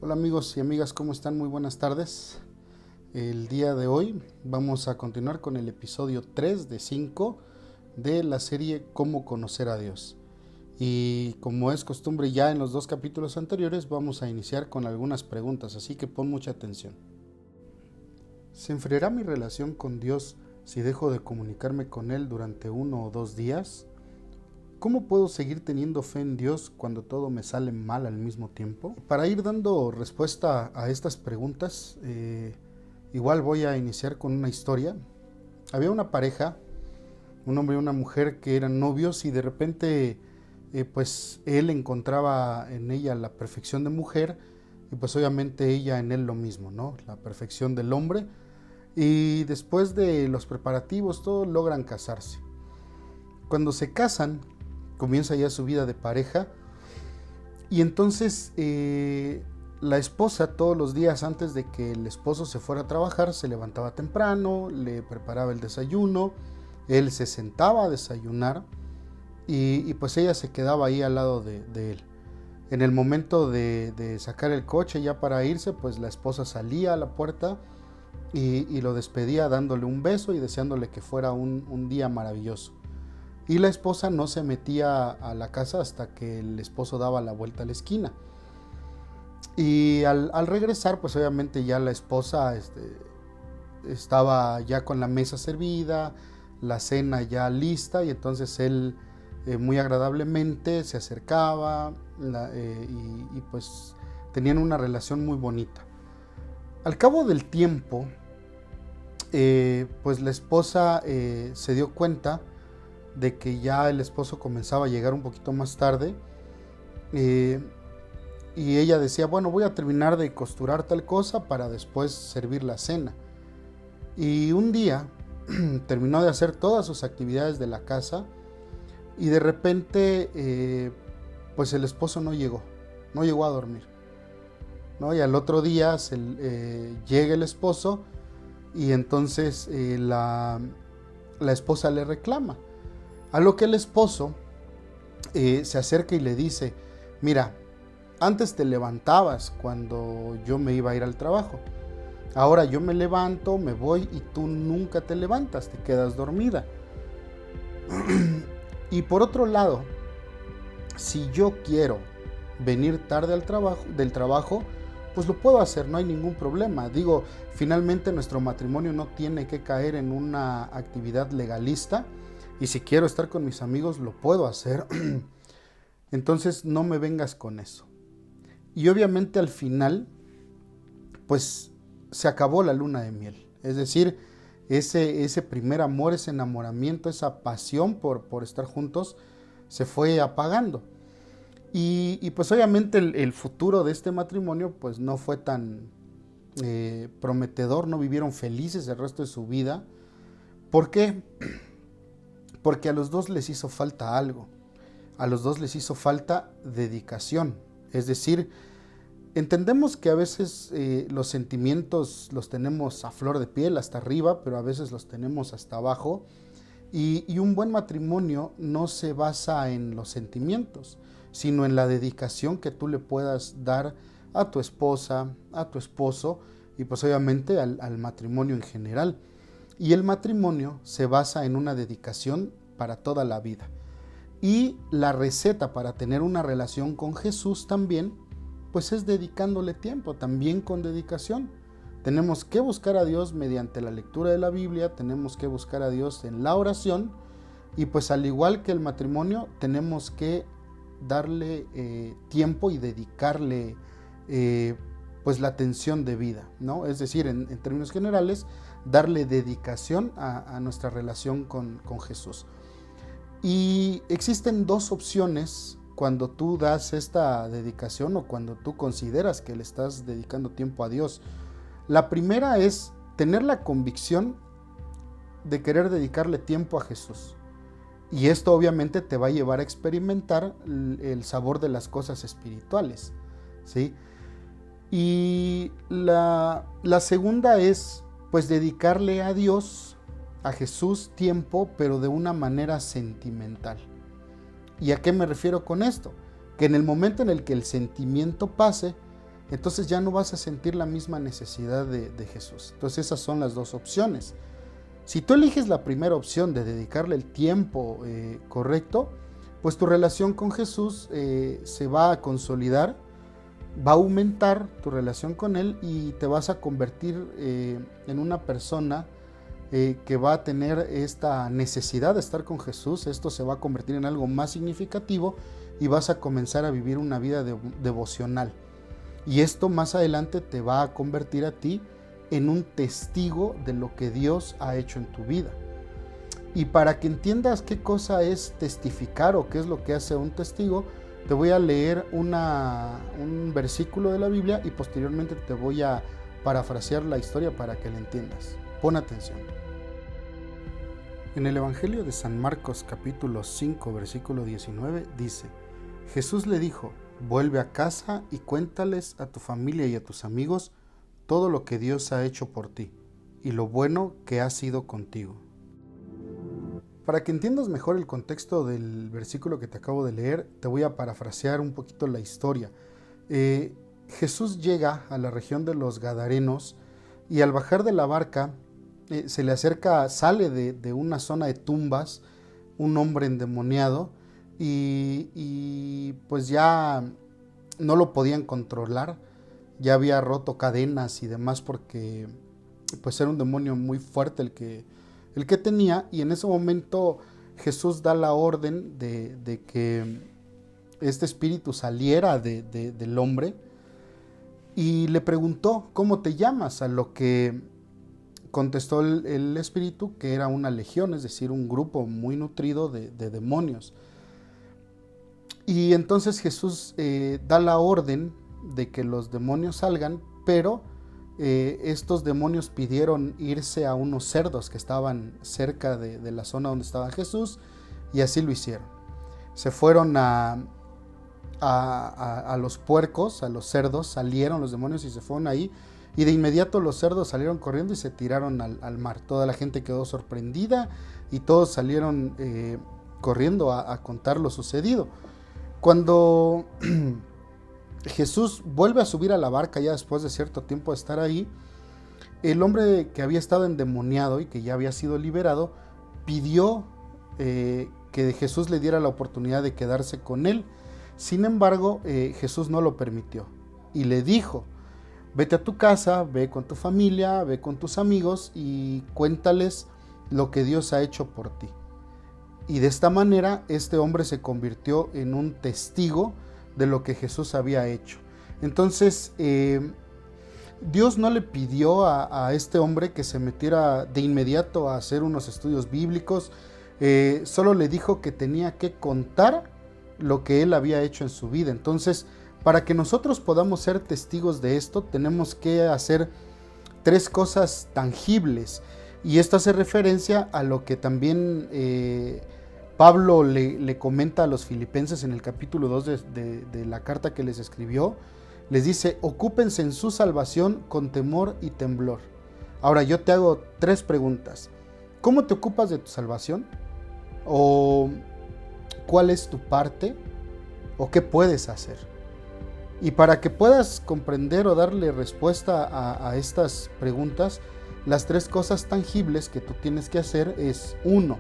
Hola amigos y amigas, ¿cómo están? Muy buenas tardes. El día de hoy vamos a continuar con el episodio 3 de 5 de la serie Cómo conocer a Dios. Y como es costumbre ya en los dos capítulos anteriores, vamos a iniciar con algunas preguntas, así que pon mucha atención. ¿Se enfriará mi relación con Dios si dejo de comunicarme con Él durante 1 o 2 días? ¿Cómo puedo seguir teniendo fe en Dios cuando todo me sale mal al mismo tiempo? Para ir dando respuesta a estas preguntas, igual voy a iniciar con una historia. Había una pareja, un hombre y una mujer que eran novios y de repente pues él encontraba en ella la perfección de mujer y pues obviamente ella en él lo mismo, ¿no? La perfección del hombre. Y después de los preparativos, todo logran casarse. Cuando se casan, comienza ya su vida de pareja y entonces la esposa todos los días antes de que el esposo se fuera a trabajar se levantaba temprano, le preparaba el desayuno, él se sentaba a desayunar y pues ella se quedaba ahí al lado de él. En el momento de sacar el coche ya para irse, pues la esposa salía a la puerta y lo despedía dándole un beso y deseándole que fuera un día maravilloso. Y la esposa no se metía a la casa hasta que el esposo daba la vuelta a la esquina. Y al regresar, pues obviamente ya la esposa estaba ya con la mesa servida, la cena ya lista, y entonces él muy agradablemente se acercaba y pues tenían una relación muy bonita. Al cabo del tiempo, pues la esposa se dio cuenta de que ya el esposo comenzaba a llegar un poquito más tarde y ella decía, bueno, voy a terminar de costurar tal cosa para después servir la cena. Y un día terminó de hacer todas sus actividades de la casa y de repente pues el esposo no llegó a dormir, ¿no? Y al otro día llega el esposo y entonces la esposa le reclama. A lo que el esposo se acerca y le dice, mira, antes te levantabas cuando yo me iba a ir al trabajo. Ahora yo me levanto, me voy y tú nunca te levantas, te quedas dormida. Y por otro lado, si yo quiero venir tarde del trabajo, pues lo puedo hacer, no hay ningún problema. Digo, finalmente nuestro matrimonio no tiene que caer en una actividad legalista. Y si quiero estar con mis amigos, lo puedo hacer. Entonces no me vengas con eso. Y obviamente al final, pues se acabó la luna de miel. Es decir, ese primer amor, ese enamoramiento, esa pasión por estar juntos, se fue apagando. Y pues obviamente el futuro de este matrimonio pues no fue tan prometedor, no vivieron felices el resto de su vida. ¿Por qué? Porque a los dos les hizo falta algo, a los dos les hizo falta dedicación. Es decir, entendemos que a veces los sentimientos los tenemos a flor de piel, hasta arriba, pero a veces los tenemos hasta abajo. Y un buen matrimonio no se basa en los sentimientos, sino en la dedicación que tú le puedas dar a tu esposa, a tu esposo y pues obviamente al matrimonio en general. Y el matrimonio se basa en una dedicación para toda la vida. Y la receta para tener una relación con Jesús también, pues es dedicándole tiempo, también con dedicación. Tenemos que buscar a Dios mediante la lectura de la Biblia, tenemos que buscar a Dios en la oración y pues al igual que el matrimonio, tenemos que darle tiempo y dedicarle pues la atención de vida, ¿no? Es decir, en términos generales, darle dedicación a nuestra relación con Jesús. Y existen dos opciones cuando tú das esta dedicación o cuando tú consideras que le estás dedicando tiempo a Dios. La primera es tener la convicción de querer dedicarle tiempo a Jesús. Y esto obviamente te va a llevar a experimentar el sabor de las cosas espirituales, ¿sí? Y la segunda es pues dedicarle a Dios, a Jesús, tiempo, pero de una manera sentimental. ¿Y a qué me refiero con esto? Que en el momento en el que el sentimiento pase, entonces ya no vas a sentir la misma necesidad de Jesús. Entonces esas son las dos opciones. Si tú eliges la primera opción de dedicarle el tiempo correcto, pues tu relación con Jesús se va a consolidar, va a aumentar tu relación con Él y te vas a convertir en una persona que va a tener esta necesidad de estar con Jesús. Esto se va a convertir en algo más significativo y vas a comenzar a vivir una vida devocional. Y esto más adelante te va a convertir a ti en un testigo de lo que Dios ha hecho en tu vida. Y para que entiendas qué cosa es testificar o qué es lo que hace un testigo, te voy a leer un versículo de la Biblia y posteriormente te voy a parafrasear la historia para que la entiendas. Pon atención. En el Evangelio de San Marcos capítulo 5 versículo 19 dice: Jesús le dijo: vuelve a casa y cuéntales a tu familia y a tus amigos todo lo que Dios ha hecho por ti y lo bueno que ha sido contigo. Para que entiendas mejor el contexto del versículo que te acabo de leer, te voy a parafrasear un poquito la historia. Jesús llega a la región de los Gadarenos y al bajar de la barca se le acerca, sale de una zona de tumbas, un hombre endemoniado y pues ya no lo podían controlar, ya había roto cadenas y demás porque pues era un demonio muy fuerte el que tenía, y en ese momento Jesús da la orden de que este espíritu saliera del hombre y le preguntó: ¿cómo te llamas? A lo que contestó el espíritu que era una legión, es decir, un grupo muy nutrido de demonios. Y entonces Jesús da la orden de que los demonios salgan, pero estos demonios pidieron irse a unos cerdos que estaban cerca de la zona donde estaba Jesús, y así lo hicieron. Se fueron a los puercos, a los cerdos, salieron los demonios y se fueron ahí, y de inmediato los cerdos salieron corriendo y se tiraron al mar. Toda la gente quedó sorprendida y todos salieron corriendo a contar lo sucedido. Cuando Jesús vuelve a subir a la barca ya después de cierto tiempo de estar ahí, el hombre que había estado endemoniado y que ya había sido liberado pidió que Jesús le diera la oportunidad de quedarse con él. Sin embargo, Jesús no lo permitió y le dijo: vete a tu casa, ve con tu familia, ve con tus amigos y cuéntales lo que Dios ha hecho por ti. Y de esta manera este hombre se convirtió en un testigo de lo que Jesús había hecho. Entonces Dios no le pidió a este hombre que se metiera de inmediato a hacer unos estudios bíblicos, solo le dijo que tenía que contar lo que él había hecho en su vida. Entonces, para que nosotros podamos ser testigos de esto, tenemos que hacer 3 cosas tangibles, y esto hace referencia a lo que también Pablo le comenta a los filipenses en el capítulo 2 de la carta que les escribió. Les dice: ocúpense en su salvación con temor y temblor. Ahora yo te hago 3 preguntas. ¿Cómo te ocupas de tu salvación? ¿O cuál es tu parte? ¿O qué puedes hacer? Y para que puedas comprender o darle respuesta a estas preguntas, las 3 cosas tangibles que tú tienes que hacer es: 1,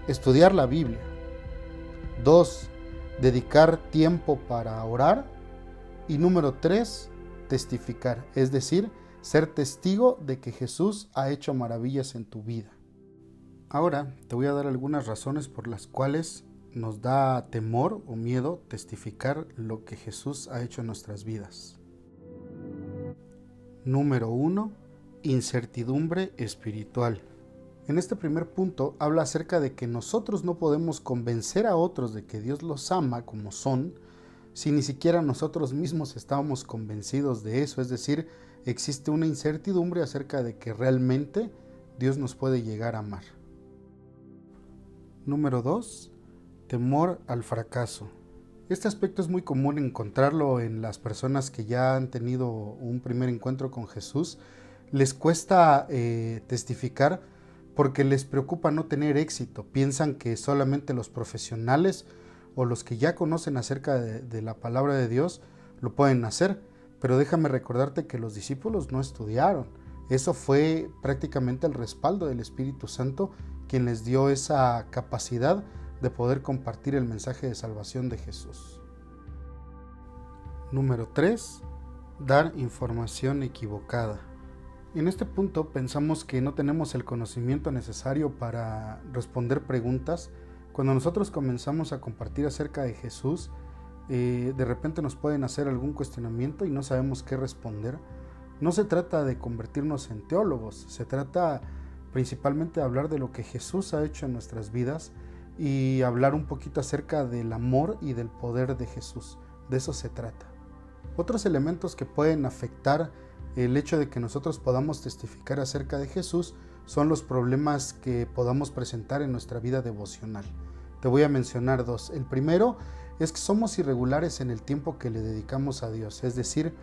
estudiar la Biblia; 2, dedicar tiempo para orar; y número 3, testificar, es decir, ser testigo de que Jesús ha hecho maravillas en tu vida. Ahora te voy a dar algunas razones por las cuales nos da temor o miedo testificar lo que Jesús ha hecho en nuestras vidas. Número 1, incertidumbre espiritual. En este primer punto habla acerca de que nosotros no podemos convencer a otros de que Dios los ama como son, si ni siquiera nosotros mismos estamos convencidos de eso. Es decir, existe una incertidumbre acerca de que realmente Dios nos puede llegar a amar. Número 2, temor al fracaso. Este aspecto es muy común encontrarlo en las personas que ya han tenido un primer encuentro con Jesús. Les cuesta testificar porque les preocupa no tener éxito. Piensan que solamente los profesionales o los que ya conocen acerca de la palabra de Dios lo pueden hacer, Pero déjame recordarte que los discípulos no estudiaron. Eso fue prácticamente el respaldo del Espíritu Santo quien les dio esa capacidad de poder compartir el mensaje de salvación de Jesús. Número 3. Dar información equivocada. En este punto pensamos que no tenemos el conocimiento necesario para responder preguntas. Cuando nosotros comenzamos a compartir acerca de Jesús, de repente nos pueden hacer algún cuestionamiento y no sabemos qué responder. No se trata de convertirnos en teólogos, se trata principalmente de hablar de lo que Jesús ha hecho en nuestras vidas y hablar un poquito acerca del amor y del poder de Jesús. De eso se trata. Otros elementos que pueden afectar el hecho de que nosotros podamos testificar acerca de Jesús son los problemas que podamos presentar en nuestra vida devocional. Te voy a mencionar dos. El primero es que somos irregulares en el tiempo que le dedicamos a Dios, es decir,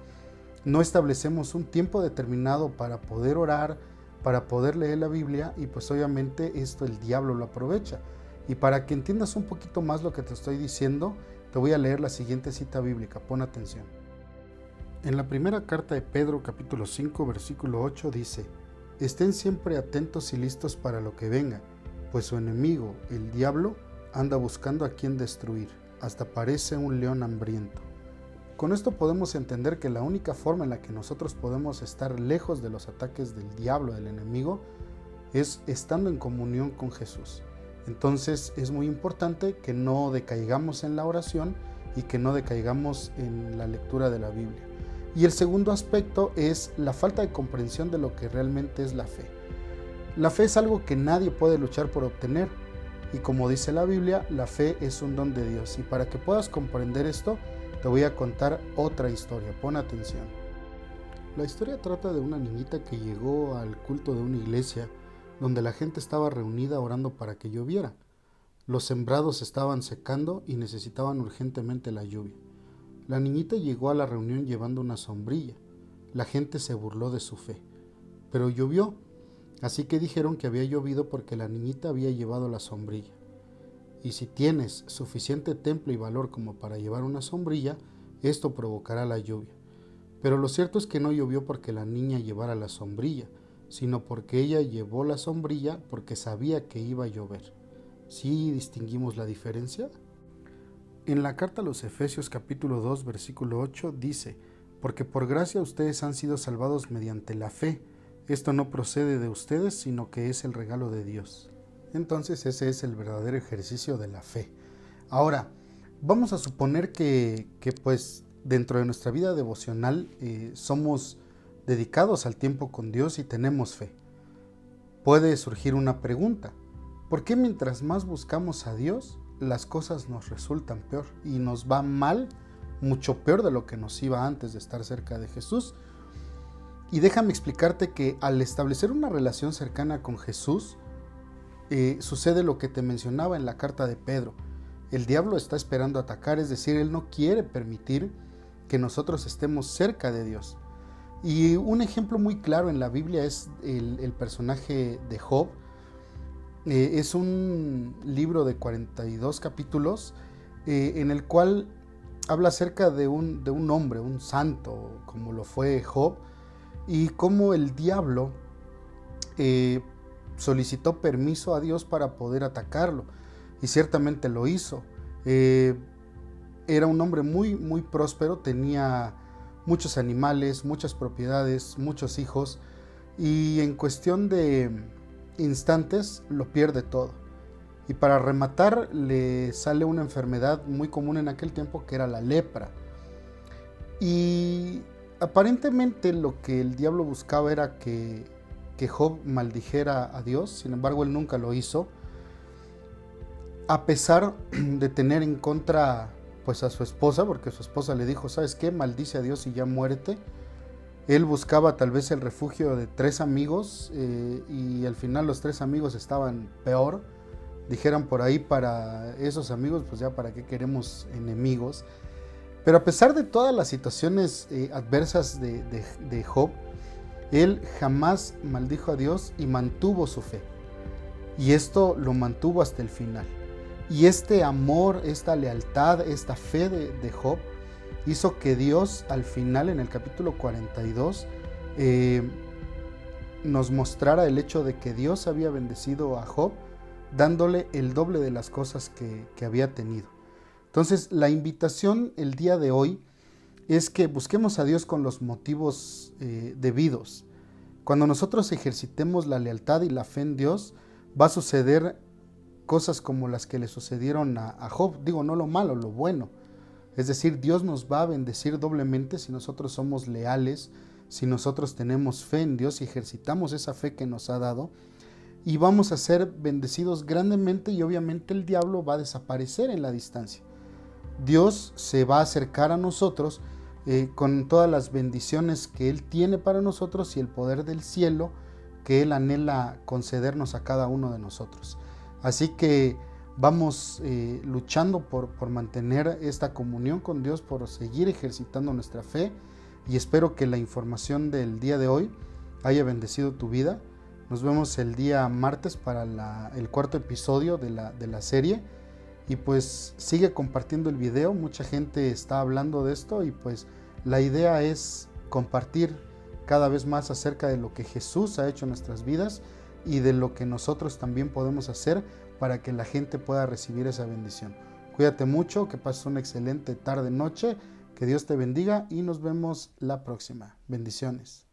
no establecemos un tiempo determinado para poder orar, para poder leer la Biblia, y pues obviamente esto el diablo lo aprovecha. Y para que entiendas un poquito más lo que te estoy diciendo, te voy a leer la siguiente cita bíblica, pon atención. En la primera carta de Pedro, capítulo 5, versículo 8 dice: estén siempre atentos y listos para lo que venga, pues su enemigo, el diablo, anda buscando a quien destruir, hasta parece un león hambriento. Con esto podemos entender que la única forma en la que nosotros podemos estar lejos de los ataques del diablo, del enemigo, es estando en comunión con Jesús. Entonces es muy importante que no decaigamos en la oración y que no decaigamos en la lectura de la Biblia. Y el segundo aspecto es la falta de comprensión de lo que realmente es la fe. La fe es algo que nadie puede luchar por obtener. Y como dice la Biblia, la fe es un don de Dios. Y para que puedas comprender esto, te voy a contar otra historia. Pon atención. La historia trata de una niñita que llegó al culto de una iglesia donde la gente estaba reunida orando para que lloviera. Los sembrados estaban secando y necesitaban urgentemente la lluvia. La niñita llegó a la reunión llevando una sombrilla. La gente se burló de su fe, pero llovió, así que dijeron que había llovido porque la niñita había llevado la sombrilla. Y si tienes suficiente temple y valor como para llevar una sombrilla, esto provocará la lluvia. Pero lo cierto es que no llovió porque la niña llevara la sombrilla, sino porque ella llevó la sombrilla porque sabía que iba a llover. ¿Sí distinguimos la diferencia? En la carta a los Efesios capítulo 2 versículo 8 dice: porque por gracia ustedes han sido salvados mediante la fe. Esto no procede de ustedes, sino que es el regalo de Dios. Entonces ese es el verdadero ejercicio de la fe. Ahora, vamos a suponer que pues dentro de nuestra vida devocional somos dedicados al tiempo con Dios y tenemos fe. Puede surgir una pregunta: ¿por qué mientras más buscamos a Dios, las cosas nos resultan peor y nos va mal, mucho peor de lo que nos iba antes de estar cerca de Jesús? Y déjame explicarte que al establecer una relación cercana con Jesús, sucede lo que te mencionaba en la carta de Pedro. El diablo está esperando atacar, es decir, él no quiere permitir que nosotros estemos cerca de Dios. Y un ejemplo muy claro en la Biblia es el personaje de Job. Es un libro de 42 capítulos en el cual habla acerca de un hombre, un santo, como lo fue Job, y cómo el diablo solicitó permiso a Dios para poder atacarlo, y ciertamente lo hizo. Era un hombre muy, muy próspero, tenía muchos animales, muchas propiedades, muchos hijos, y en cuestión de instantes lo pierde todo. Y para rematar, le sale una enfermedad muy común en aquel tiempo, que era la lepra. Y aparentemente lo que el diablo buscaba era que Job maldijera a Dios. Sin embargo, él nunca lo hizo, a pesar de tener en contra pues a su esposa, porque su esposa le dijo: ¿sabes qué? Maldice a Dios y ya muérete. Él buscaba tal vez el refugio de 3 amigos y al final los 3 amigos estaban peor. Dijeran por ahí, para esos amigos, pues ya para qué queremos enemigos. Pero a pesar de todas las situaciones adversas de Job, él jamás maldijo a Dios y mantuvo su fe. Y esto lo mantuvo hasta el final. Y este amor, esta lealtad, esta fe de Job hizo que Dios al final, en el capítulo 42, nos mostrara el hecho de que Dios había bendecido a Job, dándole el doble de las cosas que había tenido. Entonces, la invitación el día de hoy es que busquemos a Dios con los motivos debidos. Cuando nosotros ejercitemos la lealtad y la fe en Dios, va a suceder cosas como las que le sucedieron a Job. Digo, no lo malo, lo bueno. Es decir, Dios nos va a bendecir doblemente si nosotros somos leales, si nosotros tenemos fe en Dios y ejercitamos esa fe que nos ha dado, y vamos a ser bendecidos grandemente, y obviamente el diablo va a desaparecer en la distancia. Dios se va a acercar a nosotros con todas las bendiciones que Él tiene para nosotros y el poder del cielo que Él anhela concedernos a cada uno de nosotros. Así que vamos luchando por mantener esta comunión con Dios, por seguir ejercitando nuestra fe, y espero que la información del día de hoy haya bendecido tu vida. Nos vemos el día martes para el cuarto episodio de la serie, y pues sigue compartiendo el video. Mucha gente está hablando de esto, y pues la idea es compartir cada vez más acerca de lo que Jesús ha hecho en nuestras vidas y de lo que nosotros también podemos hacer para que la gente pueda recibir esa bendición. Cuídate mucho, que pases una excelente tarde, noche, que Dios te bendiga y nos vemos la próxima. Bendiciones.